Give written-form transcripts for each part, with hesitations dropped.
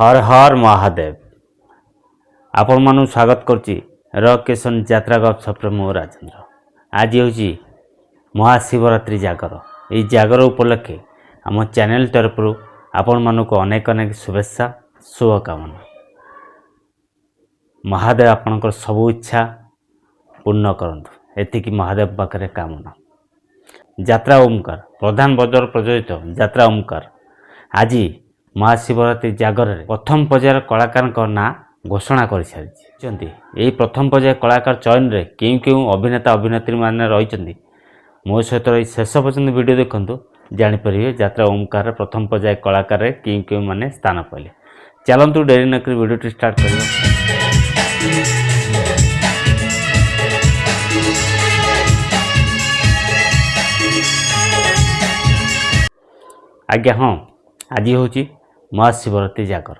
हर हर महादेव आपण मानु स्वागत करछि रॉक किशन यात्रा गपशप मु राजेंद्र। आज हूँ महाशिवरात्रि जागर। ये जागर उपलक्षे आम चैनल तरफ आपण मानक अनेक अनेक शुभेच्छा शुभकामना। महादेव आपणकर सबु इच्छा पूर्ण करंतु एतिकी महादेव पाखरे कामना। यात्रा ओमकार प्रधान बजार प्रयोजित यात्रा ओमकार आज महाशिवरात्रि जागर प्रथम पर्यायर कलाकार ना घोषणा कर सारी। यही प्रथम पर्याय कलाकार चयन में क्यों क्यों अभिनेता अभिनेत्री मैंने रही मो सहित रही शेष पर्यटन वीडियो देखु जापर यात्रा ओमकार प्रथम पर्याय कलाकार क्यों क्यों मैंने स्थान पाइले। चलतु डेरी नक वीडियो स्टार्ट कर। आज्ञा हाँ आज हूँ महाशिवरात्रि जागर।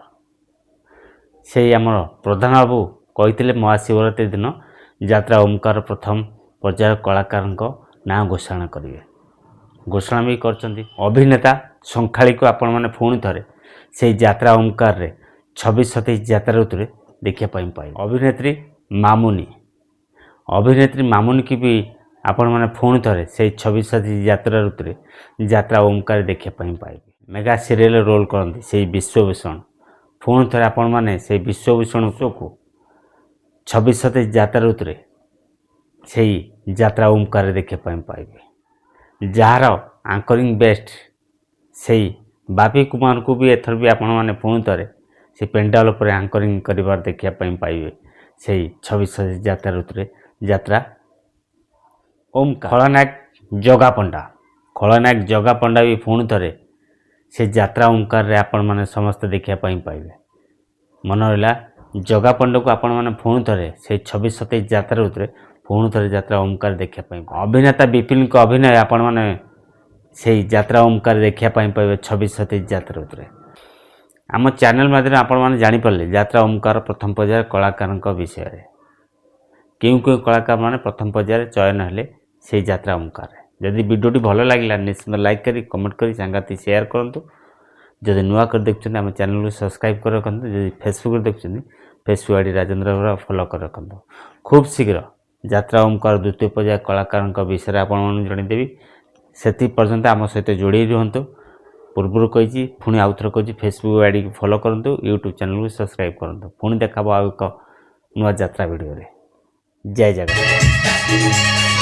से आमर प्रधान बाबू कही महाशिवरात्रि दिन यात्रा ओमकार प्रथम पर्यायर कलाकार ना घोषणा करेंगे। घोषणा भी कर अभिनेता संखाली को आपण मैंने पुणी थे से यात्रा ओमकार रे 26-27 यात्रा ऋतु देखापी पाए। अभिनेत्री मामुनी की भी आपण मैंने पुणी थे से 26-27 यात्रा ऋतु यात्रा ओमकार देखापी पाए। मेगा सीरियल रोल करती से विश्वभूषण पुणी थे आपण मैंने से विश्वभूषण को 26-27 यात्रा ऋतु से यात्रा ओमकार देखापी पाइबे। जार आंकरिंग बेस्ट से बापी कुमार को भी एथर भी आपण मैंने पुणी थे से पेंडाल पर आंकरिंग कर देखापी पाइबे से 26-27 यात्रा ऋतु यात्रा ओमकार। खलनायक जगा पंडा भी पुणी थे से यात्रा ओमकार रे आपण मैंने समस्त देखापी पाइबे। मन रहा जगा पंडा को आपण मैंने पुणी थे से 26-27 यात्रा ऋतु पुणी थे यात्रा ओमकार देखापी। अभिनेता विपिन को अभिनय आपण मैंने से यात्रा ओमकार देखापी पाइबे 26-27 यात्रा ऋतु। आम चैनल माध्यम आपण मैंने जानीपारे यात्रा ओमकार प्रथम पर्यायर कलाकार विषय क्यों क्यों कलाकार मैंने प्रथम पर्यायर चयन हेले से यात्रा ओमकार। जदि वीडियोटी भल लगे निश्चित लाइक करी कमेंट करी सांगाती शेयर करूँ। जदि नुआ कर देखते आम चैनल को सब्सक्राइब कर रखुँ। जदि फेसबुक देखते फेसबुक आईडी राजेंद्र फॉलो कर रखुँ। खूब शीघ्र यात्रा ओमकार द्वितीय पर्याय कलाकार विषय आपन जनईदेवी। से पर्यंत आम सहित जोड़ी रुहतु। पूर्व कही पुणी आउ थे कही फेसबुक आईडी को फॉलो करूँ। यूट्यूब चैनल को सब्सक्राइब करूँ। पुणी देखा आउ एक नुआ यात्रा वीडियो। जय जगन्नाथ।